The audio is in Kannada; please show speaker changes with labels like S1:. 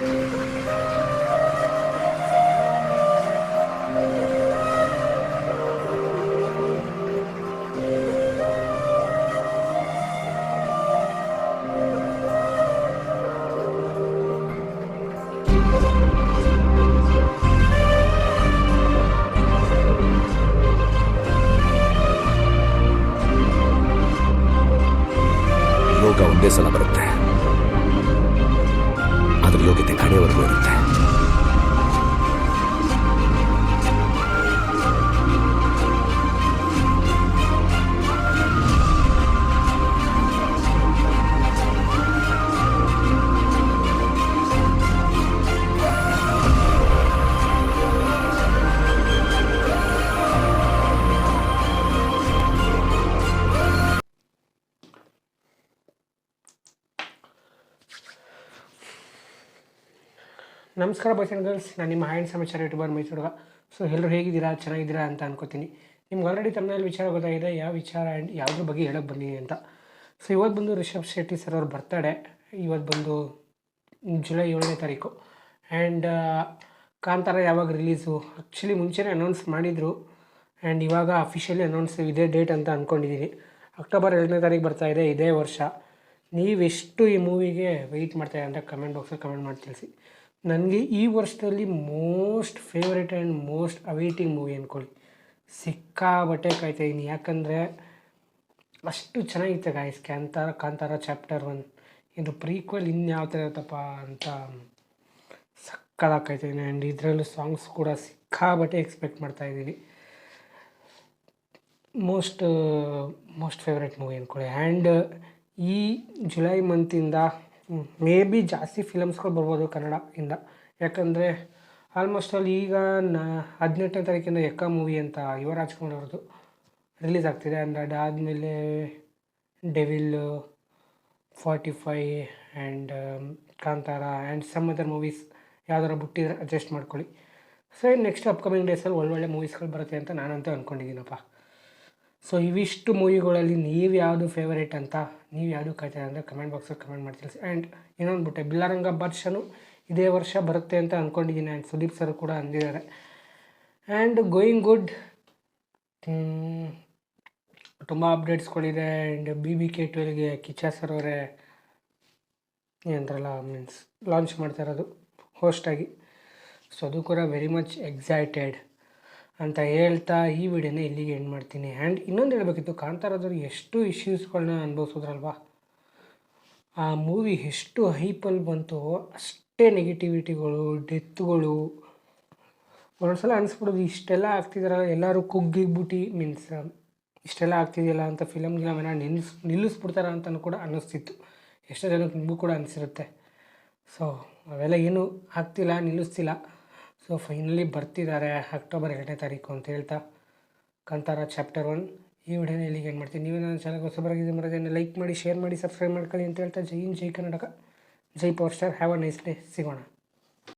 S1: ಯೋಗ ಒಂದೇ ಸಲ ಬರುತ್ತೆ, ಅದ್ರ ಯೋಗ್ಯತೆ ಕಡೆಯವರೆಗೂ ಇರುತ್ತೆ.
S2: ನಮಸ್ಕಾರ ಬಾಯ್ಸ್ ಆ್ಯಂಡ್ ಗರ್ಲ್ಸ್, ನಾನು ನಿಮ್ಮ ಹ್ಯಾಂಡ್ ಸಮಾಚಾರ ಯೂಟ್ಯೂಬರ್ ಮೈಸೂರು. ಸೊ ಎಲ್ಲರೂ ಹೇಗಿದ್ದೀರಾ, ಚೆನ್ನಾಗಿದ್ದೀರಾ ಅಂತ ಅನ್ಕೋತೀನಿ. ನಿಮ್ಗೆ ಆಲ್ರೆಡಿ ತಮ್ಮನಲ್ಲಿ ವಿಚಾರ ಗೊತ್ತಾಗಿದೆ ಯಾವ ವಿಚಾರ ಆ್ಯಂಡ್ ಯಾವುದ್ರ ಬಗ್ಗೆ ಹೇಳೋಕ್ಕೆ ಬಂದಿದೆ ಅಂತ. ಸೊ ಇವತ್ತು ಬಂದು ರಿಷಬ್ ಶೆಟ್ಟಿ ಸರ್ ಅವ್ರ ಬರ್ತಡೇ. ಇವತ್ತು ಬಂದು ಜುಲೈ 7ನೇ ತಾರೀಕು. ಆ್ಯಂಡ್ ಕಾಂತಾರ ಯಾವಾಗ ರಿಲೀಸು ಆ್ಯಕ್ಚುಲಿ ಮುಂಚೆನೇ ಅನೌನ್ಸ್ ಮಾಡಿದರು. ಆ್ಯಂಡ್ ಇವಾಗ ಅಫಿಷಿಯಲಿ ಅನೌನ್ಸ್ ಇದೇ ಡೇಟ್ ಅಂತ ಅಂದ್ಕೊಂಡಿದ್ದೀನಿ. ಅಕ್ಟೋಬರ್ 2ನೇ ತಾರೀಕು ಬರ್ತಾಯಿದೆ ಇದೇ ವರ್ಷ. ನೀವೆಷ್ಟು ಈ ಮೂವಿಗೆ ವೆಯ್ಟ್ ಮಾಡ್ತಾಯಿದೆ ಅಂತ ಕಮೆಂಟ್ ಬಾಕ್ಸಲ್ಲಿ ಕಮೆಂಟ್ ಮಾಡಿ ತಿಳಿಸಿ. ನನಗೆ ಈ ವರ್ಷದಲ್ಲಿ most favourite and most awaiting movie ಅಂದ್ಕೊಳ್ಳಿ. ಸಿಕ್ಕಾಬಟ್ಟೆ ಕಾಯ್ತಾಯಿದ್ದೀನಿ, ಯಾಕಂದರೆ ಅಷ್ಟು ಚೆನ್ನಾಗಿತ್ತು ಗಾಯ್ಸ್. ಕಾಂತಾರ ಚಾಪ್ಟರ್ 1 ಇದು ಪ್ರೀಕ್ವೆಲ್ ಇನ್ಯಾವ ಥರ ಇರುತ್ತಪ್ಪ ಅಂತ ಸಕ್ಕದಾಗಿ ಕಾಯ್ತಾಯಿದ್ದೀನಿ. ಆ್ಯಂಡ್ ಇದರಲ್ಲೂ ಸಾಂಗ್ಸ್ ಕೂಡ ಸಿಕ್ಕಾಬಟ್ಟೆ ಎಕ್ಸ್ಪೆಕ್ಟ್ ಮಾಡ್ತಾಯಿದ್ದೀನಿ. ಮೋಸ್ಟ್ ಫೇವ್ರೇಟ್ ಮೂವಿ ಅಂದ್ಕೊಳ್ಳಿ. ಆ್ಯಂಡ್ ಈ ಜುಲೈ ಮಂತಿಂದ ಮೇ ಬಿ ಜಾಸ್ತಿ ಫಿಲಮ್ಸ್ಗಳು ಬರ್ಬೋದು ಕನ್ನಡದಿಂದ, ಯಾಕಂದರೆ ಆಲ್ಮೋಸ್ಟ್ ಅಲ್ಲಿ ಈಗ 18ನೇ ತಾರೀಕಿಂದ ಎಕ್ಕ ಮೂವಿ ಅಂತ ಯುವ ರಾಜ್ಕುಮಾರ್ ಅವ್ರದ್ದು ರಿಲೀಸ್ ಆಗ್ತಿದೆ. ಅಂದರೆ ಅದಾದಮೇಲೆ Devil, 45 and Kantara and some other movies ಯಾವ್ದಾರು ಬಿಟ್ಟಿದ್ರೆ ಅಡ್ಜಸ್ಟ್ ಮಾಡ್ಕೊಳ್ಳಿ. ಸೊ ನೆಕ್ಸ್ಟ್ ಅಪ್ಕಮಿಂಗ್ ಡೇಸಲ್ಲಿ ಒಳ್ಳೊಳ್ಳೆ ಮೂವೀಸ್ಗಳು ಬರುತ್ತೆ ಅಂತ ನಾನಂತೂ ಅಂದ್ಕೊಂಡಿದ್ದೀನಪ್ಪ. ಸೊ ಇವಿಷ್ಟು ಮೂವಿಗಳಲ್ಲಿ ನೀವು ಯಾವುದು ಫೇವರೇಟ್ ಅಂತ, ನೀವು ಯಾವುದು ಕಾಯ್ತಾರೆ ಅಂದರೆ ಕಮೆಂಟ್ ಬಾಕ್ಸಲ್ಲಿ ಕಮೆಂಟ್ ಮಾಡಿ ತಿಳಿಸಿ. ಆ್ಯಂಡ್ ಇನ್ನೊಂದು ಬಿಟ್ಟೆ ಬಿಲ್ಲಾರಂಗ ವರ್ಷನೂ ಇದೇ ವರ್ಷ ಬರುತ್ತೆ ಅಂತ ಅಂದ್ಕೊಂಡಿದ್ದೀನಿ. ಆ್ಯಂಡ್ ಸುದೀಪ್ ಸರ್ ಕೂಡ ಅಂದಿದ್ದಾರೆ. ಆ್ಯಂಡ್ ಗೋಯಿಂಗ್ ಗುಡ್, ತುಂಬ ಅಪ್ಡೇಟ್ಸ್ಗಳಿದೆ. ಆ್ಯಂಡ್ BBK12ಗೆ ಕಿಚ್ಚ ಸರ್ ಅವರೇ ಏನಂತಾರಲ್ಲ ಮೀನ್ಸ್ ಲಾಂಚ್ ಮಾಡ್ತಾ ಇರೋದು ಹೋಸ್ಟಾಗಿ. ಸೊ ಅದು ಕೂಡ ವೆರಿ ಮಚ್ ಎಕ್ಸೈಟೆಡ್ ಅಂತ ಹೇಳ್ತಾ ಈ ವಿಡಿಯೋನ ಇಲ್ಲಿಗೆ ಎಂಡ್ ಮಾಡ್ತೀನಿ. ಆ್ಯಂಡ್ ಇನ್ನೊಂದು ಹೇಳಬೇಕಿತ್ತು, ಕಾಂತಾರದವ್ರು ಎಷ್ಟು ಇಶ್ಯೂಸ್ಗಳನ್ನ ಅನುಭವಿಸಿದ್ರಲ್ವ. ಆ ಮೂವಿ ಎಷ್ಟು ಹೈಪಲ್ಲಿ ಬಂತು ಅಷ್ಟೇ ನೆಗೆಟಿವಿಟಿಗಳು, ಡೆತ್ಗಳು. ಒಂದೊಂದ್ಸಲ ಅನಿಸ್ಬಿಡೋದು ಇಷ್ಟೆಲ್ಲ ಆಗ್ತಿದಾರಲ್ಲ, ಎಲ್ಲರೂ ಕುಗ್ಗಿಗ್ಬಿಟ್ಟು ಮೀನ್ಸ್ ಇಷ್ಟೆಲ್ಲ ಆಗ್ತಿದೆಯಲ್ಲ ಅಂತ ಫಿಲಮ್ಗಳನ್ನ ನಿಲ್ಲಿಸ್ಬಿಡ್ತಾರ ಅಂತಲೂ ಕೂಡ ಅನ್ನಿಸ್ತಿತ್ತು. ಎಷ್ಟೋ ಜನಕ್ಕೆ ನಿಮಗೂ ಕೂಡ ಅನಿಸಿರುತ್ತೆ. ಸೊ ಅವೆಲ್ಲ ಏನೂ ಆಗ್ತಿಲ್ಲ, ನಿಲ್ಲಿಸ್ತಿಲ್ಲ. ಸೊ ಫೈನಲಿ ಬರ್ತಿದ್ದಾರೆ ಅಕ್ಟೋಬರ್ 2ನೇ ತಾರೀಕು ಅಂತ ಹೇಳ್ತಾ ಕಾಂತಾರ ಚಾಪ್ಟರ್ 1 ಈ ವಿಡಿಯೋನ ಇಲ್ಲಿಗೆ ಏನು ಮಾಡ್ತೀನಿ. ನೀವು ನನ್ನ ಚಾನಲ್ಗೆ ಹೊಸಬರಾಗಿದ್ದು ಮರದೇನೆ ಲೈಕ್ ಮಾಡಿ, ಶೇರ್ ಮಾಡಿ, ಸಬ್ಸ್ಕ್ರೈಬ್ ಮಾಡ್ಕೊಳ್ಳಿ ಅಂತ ಹೇಳ್ತಾ Jai Hind, Jai Karnataka, Jai power star. Have a nice day. ಸಿಗೋಣ.